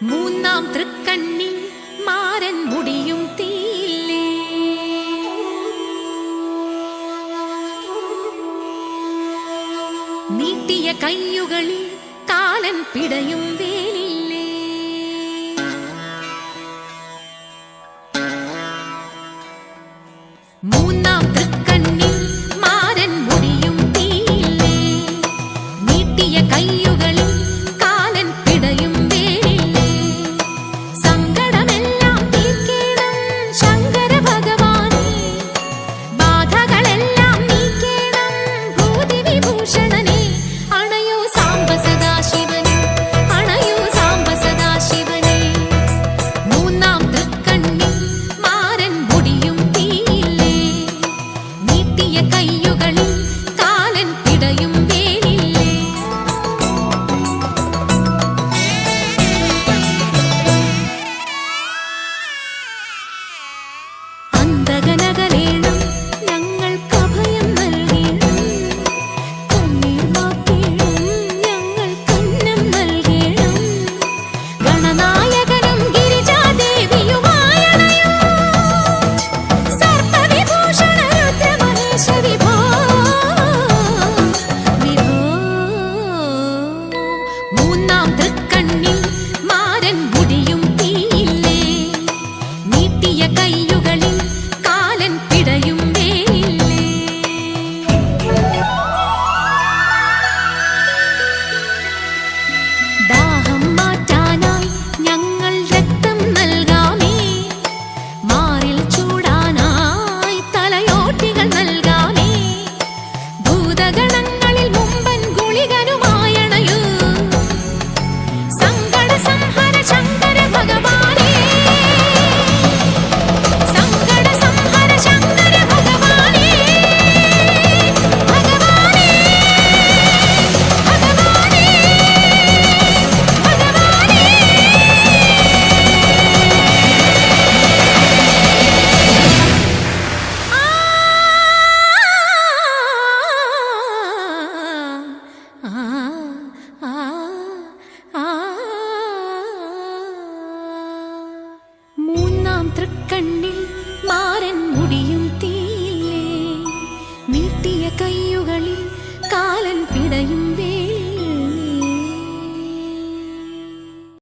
മൂന്നാം തൃക്കണ്ണിൽ മാരൻ മുടിയും തീയില്ലേ. നീട്ടിയ കയ്യുകളിൽ കാലൻ പിടയും വേലില്ലേ. മൂന്നാം തൃക്കണ്ണിൽ മാരൻ മുടിയും തീയില്ലേ. നീട്ടിയ കയ്യുകളിൽ കാലൻ പിടയും വേലില്ലേ. സങ്കടമെല്ലാം തീർക്കേണം ശങ്കര ഭഗവാനേ. ബാധകളെല്ലാം നീക്കേണം ഭൂതി വിഭൂഷണനേ. അണയോ സാംബ സദാശിവനേ, അണയോ സാംബ സദാശിവനേ. മൂന്നാം തൃക്കണ്ണിൽ മാരൻ മുടിയും തീയില്ലേ. നീട്ടിയ കയ്യുകളിൽ കാലൻ പിടയും വേലില്ലേ. അന്തകനകലേണം ഞങ്ങൾക്കഭയം നൽകേണം. കണ്ണീർ മാക്കേണം ഞങ്ങൾക്കന്നം നൽകേണം. ഗണനായകനും ഗിരിജാദേവിയുമായണയോ സർപ്പവിഭൂഷണ രുദ്രമഹേശ വിഭോ വിഭോ. മൂന്നാം തൃക്കണ്ണിൽ മാരൻ മുടിയും തീയില്ലേ. നീട്ടിയ കയ്യുകളിൽ കാലൻ പിടയും വേലില്ലേ. ദാഹം മാറ്റാനായി ഞങ്ങൾ രക്തം നൽകാമേ. മാറിൽ ചൂടാനായി തലയോട്ടികൾ നൽകാമേ. ഭൂതഗണങ്ങളിൽ മുമ്പൻ ഗുളികനുമായണയൂ സങ്കട സംഹര ശങ്കര ഭഗവാനേ. സങ്കട സംഹര ശങ്കര ഭഗവാനേ. ഭഗവാനേ ഭഗവാനേ ഭഗവാനേ. മൂന്നാം തൃക്കണ്ണിൽ